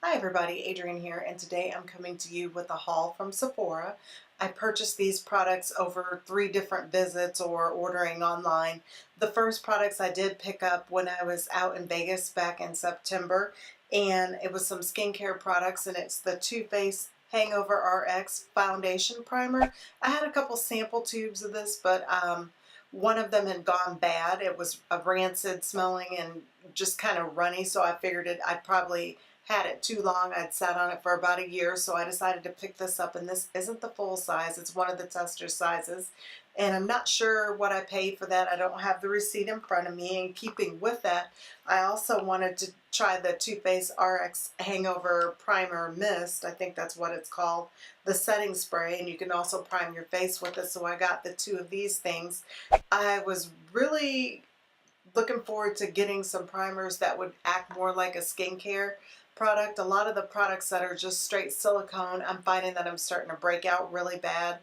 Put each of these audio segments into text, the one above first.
Hi everybody, Adrienne here, and today I'm coming to you with a haul from Sephora. I purchased these products over 3 different visits or ordering online. The first products I did pick up when I was out in Vegas back in September, and it was some skincare products, and it's the Too Faced Hangover RX Foundation Primer. I had a couple sample tubes of this, but one of them had gone bad. It was a rancid smelling and just kind of runny, so I figured I'd probably had it too long. I'd sat on it for about a year, so I decided to pick this up, and this isn't the full size. It's one of the tester sizes, and I'm not sure what I paid for that. I don't have the receipt in front of me. And keeping with that, I also wanted to try the Too Faced RX Hangover Primer Mist. I think that's what it's called, the setting spray, and you can also prime your face with it, so I got the 2 of these things. I was really looking forward to getting some primers that would act more like a skincare product. A lot of the products that are just straight silicone, I'm finding that I'm starting to break out really bad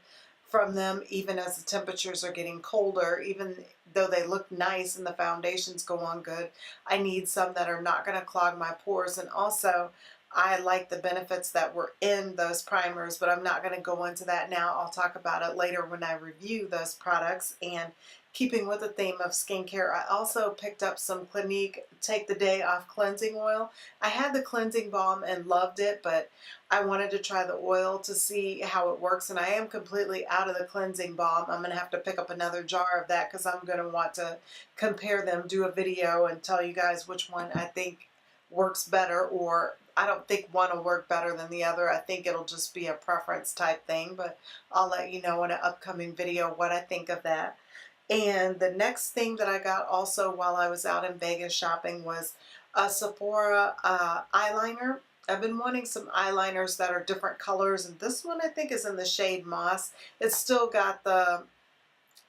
from them, even as the temperatures are getting colder. Even though they look nice and the foundations go on good, I need some that are not going to clog my pores. And also, I like the benefits that were in those primers, but I'm not going to go into that now. I'll talk about it later when I review those products. And keeping with the theme of skincare, I also picked up some Clinique Take the Day Off Cleansing Oil. I had the cleansing balm and loved it, but I wanted to try the oil to see how it works, and I am completely out of the cleansing balm. I'm going to have to pick up another jar of that because I'm going to want to compare them, do a video, and tell you guys which one I think works better, or I don't think one will work better than the other. I think it'll just be a preference type thing, but I'll let you know in an upcoming video what I think of that. And the next thing that I got also while I was out in Vegas shopping was a Sephora eyeliner. I've been wanting some eyeliners that are different colors, and this one I think is in the shade Moss. It's still got the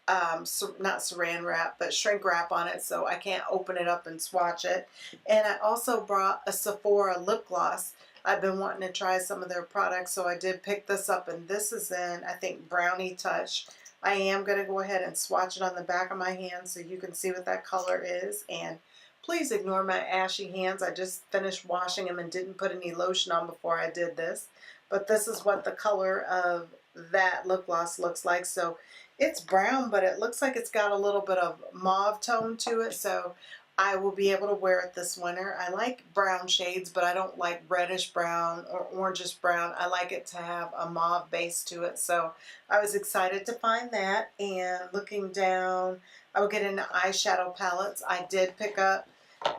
not saran wrap, but shrink wrap on it, so I can't open it up and swatch it. And I also brought a Sephora lip gloss. I've been wanting to try some of their products, so I did pick this up, and this is in, I think, Brownie Touch. I am going to go ahead and swatch it on the back of my hand so you can see what that color is. And please ignore my ashy hands. I just finished washing them and didn't put any lotion on before I did this. But this is what the color of that lip gloss looks like. So it's brown, but it looks like it's got a little bit of mauve tone to it. So I will be able to wear it this winter. I like brown shades, but I don't like reddish brown or orangish brown. I like it to have a mauve base to it. So I was excited to find that. And looking down, I will get into eyeshadow palettes. I did pick up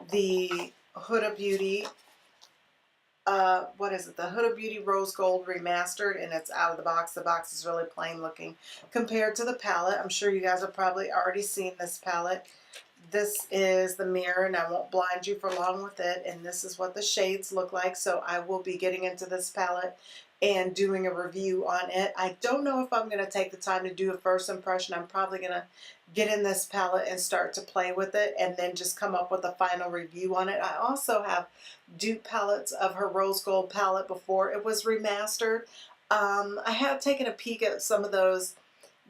the Huda Beauty, what is it? The Huda Beauty Rose Gold Remastered, and it's out of the box. The box is really plain looking compared to the palette. I'm sure you guys have probably already seen this palette. This is the mirror, and I won't blind you for long with it, and this is what the shades look like. So I will be getting into this palette and doing a review on it. I don't know if I'm going to take the time to do a first impression. I'm probably going to get in this palette and start to play with it and then just come up with a final review on it. I also have dupe palettes of her Rose Gold palette before it was remastered. I have taken a peek at some of those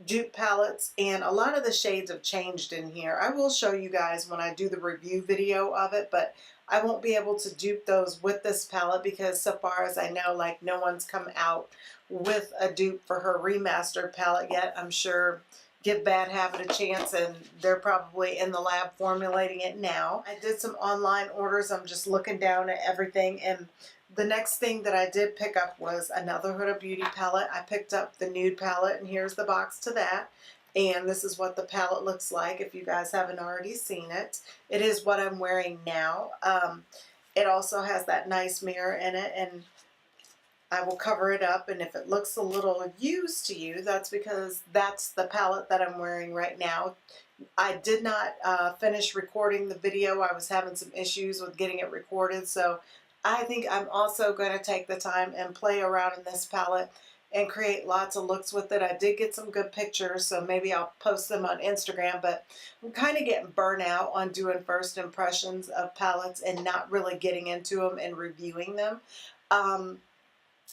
dupe palettes, and a lot of the shades have changed in here. I will show you guys when I do the review video of it, but I won't be able to dupe those with this palette because so far as I know, like, no one's come out with a dupe for her remastered palette yet. I'm sure Give Bad Habit a chance, and they're probably in the lab formulating it now. I did some online orders. I'm just looking down at everything, and the next thing that I did pick up was another Huda Beauty palette. I picked up the Nude palette, and here's the box to that. And this is what the palette looks like if you guys haven't already seen it. It is what I'm wearing now. It also has that nice mirror in it, and I will cover it up, and if it looks a little used to you, that's because that's the palette that I'm wearing right now. I did not finish recording the video. I was having some issues with getting it recorded, so I think I'm also going to take the time and play around in this palette and create lots of looks with it. I did get some good pictures, so maybe I'll post them on Instagram, but I'm kind of getting burnt out on doing first impressions of palettes and not really getting into them and reviewing them.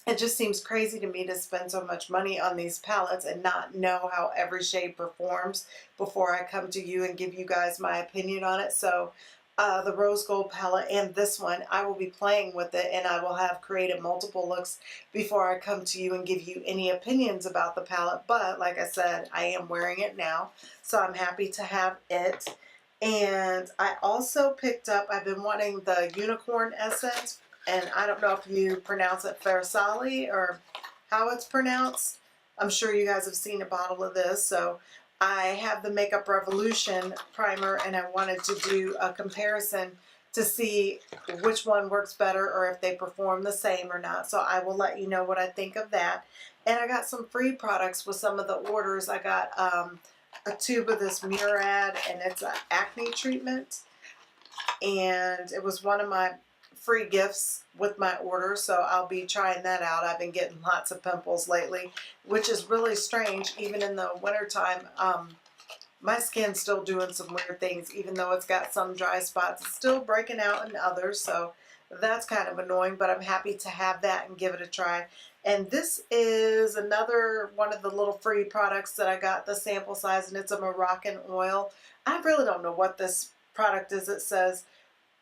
It just seems crazy to me to spend so much money on these palettes and not know how every shade performs before I come to you and give you guys my opinion on it. So the rose gold palette and this one. I will be playing with it, and I will have created multiple looks before I come to you and give you any opinions about the palette. But like I said, I am wearing it now, so I'm happy to have it. And I also picked up, I've been wanting the unicorn essence, and I don't know if you pronounce it Farsali or how it's pronounced. I'm sure you guys have seen a bottle of this. So I have the Makeup Revolution primer, and I wanted to do a comparison to see which one works better or if they perform the same or not. So I will let you know what I think of that. And I got some free products with some of the orders. I got a tube of this Murad, and it's an acne treatment. And it was one of my free gifts with my order, so I'll be trying that out. I've been getting lots of pimples lately, which is really strange. Even in the wintertime, my skin's still doing some weird things. Even though it's got some dry spots, it's still breaking out in others, so that's kind of annoying, but I'm happy to have that and give it a try. And this is another one of the little free products that I got, the sample size, and it's a Moroccan oil. I really don't know what this product is. It says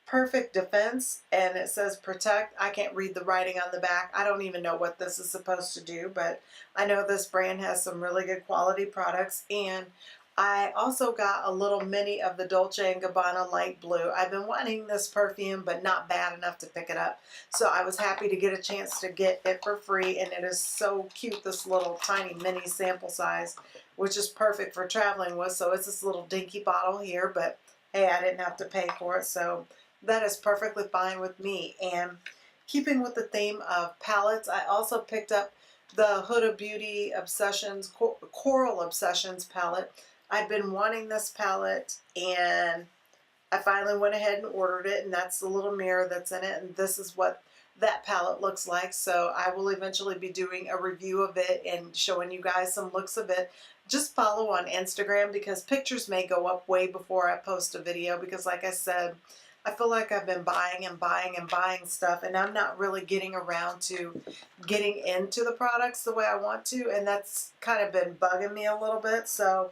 Perfect Defense, and it says Protect. I can't read the writing on the back. I don't even know what this is supposed to do, but I know this brand has some really good quality products. And I also got a little mini of the Dolce & Gabbana Light Blue. I've been wanting this perfume, but not bad enough to pick it up. So I was happy to get a chance to get it for free, and it is so cute, this little tiny mini sample size, which is perfect for traveling with. So it's this little dinky bottle here, but hey, I didn't have to pay for it, so that is perfectly fine with me. And keeping with the theme of palettes, I also picked up the Huda Beauty Obsessions, Coral Obsessions palette. I've been wanting this palette, and I finally went ahead and ordered it, and that's the little mirror that's in it, and this is what that palette looks like. So I will eventually be doing a review of it and showing you guys some looks of it. Just follow on Instagram, because pictures may go up way before I post a video, because like I said, I feel like I've been buying and buying and buying stuff, and I'm not really getting around to getting into the products the way I want to, and that's kind of been bugging me a little bit. So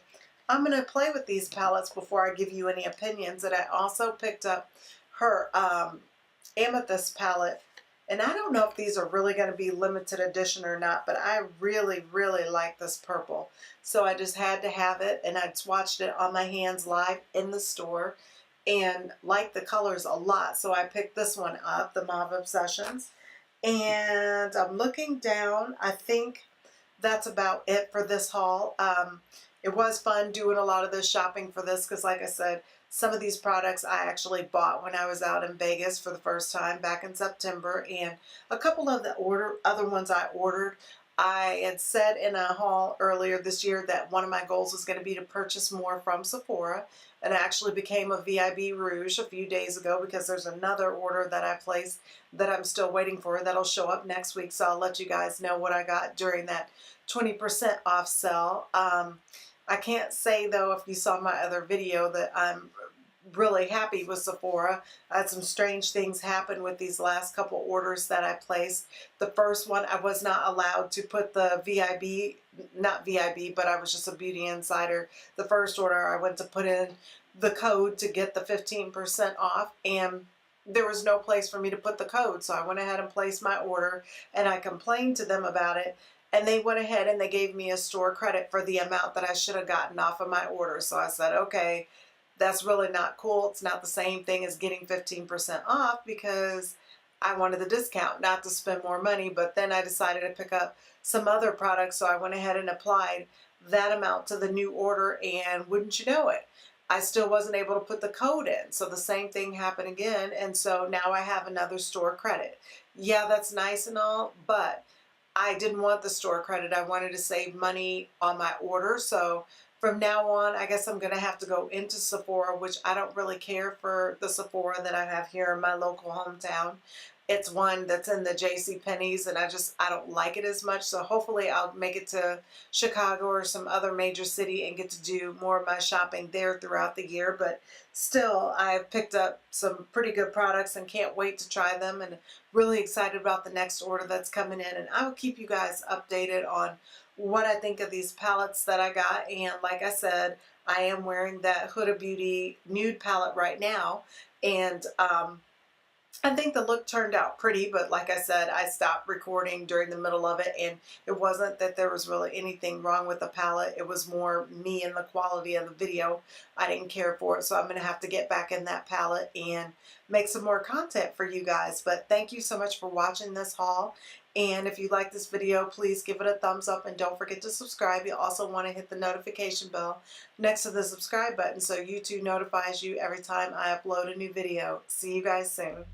I'm going to play with these palettes before I give you any opinions. And I also picked up her Amethyst palette, and I don't know if these are really going to be limited edition or not, but I really, really like this purple. So I just had to have it, and I swatched it on my hands live in the store and liked the colors a lot. So I picked this one up, the Mauve Obsessions. And I'm looking down. I think that's about it for this haul. It was fun doing a lot of this shopping for this, because like I said, some of these products I actually bought when I was out in Vegas for the first time back in September, and a couple of the other ones I ordered. I had said in a haul earlier this year that one of my goals was going to be to purchase more from Sephora, and I actually became a VIB Rouge a few days ago, because there's another order that I placed that I'm still waiting for that'll show up next week, so I'll let you guys know what I got during that 20% off sale. I can't say, though, if you saw my other video, that I'm really happy with Sephora. I had some strange things happen with these last couple orders that I placed. The first one, I was not allowed to put the VIB, not VIB, but I was just a beauty insider. The first order, I went to put in the code to get the 15% off, and there was no place for me to put the code. So I went ahead and placed my order, and I complained to them about it. And they went ahead and they gave me a store credit for the amount that I should have gotten off of my order. So I said, okay, that's really not cool. It's not the same thing as getting 15% off, because I wanted the discount, not to spend more money. But then I decided to pick up some other products, so I went ahead and applied that amount to the new order, and wouldn't you know it, I still wasn't able to put the code in. So the same thing happened again, and so now I have another store credit. Yeah, that's nice and all, but I didn't want the store credit. I wanted to save money on my order. So from now on, I guess I'm going to have to go into Sephora, which I don't really care for the Sephora that I have here in my local hometown. It's one that's in the JCPenney's, and I don't like it as much. So hopefully I'll make it to Chicago or some other major city and get to do more of my shopping there throughout the year. But still, I've picked up some pretty good products and can't wait to try them, and really excited about the next order that's coming in. And I will keep you guys updated on what I think of these palettes that I got. And like I said, I am wearing that Huda Beauty Nude palette right now, and I think the look turned out pretty, but like I said, I stopped recording during the middle of it, and it wasn't that there was really anything wrong with the palette. It was more me and the quality of the video. I didn't care for it, so I'm going to have to get back in that palette and make some more content for you guys. But thank you so much for watching this haul. And if you like this video, please give it a thumbs up and don't forget to subscribe. You also want to hit the notification bell next to the subscribe button so YouTube notifies you every time I upload a new video. See you guys soon.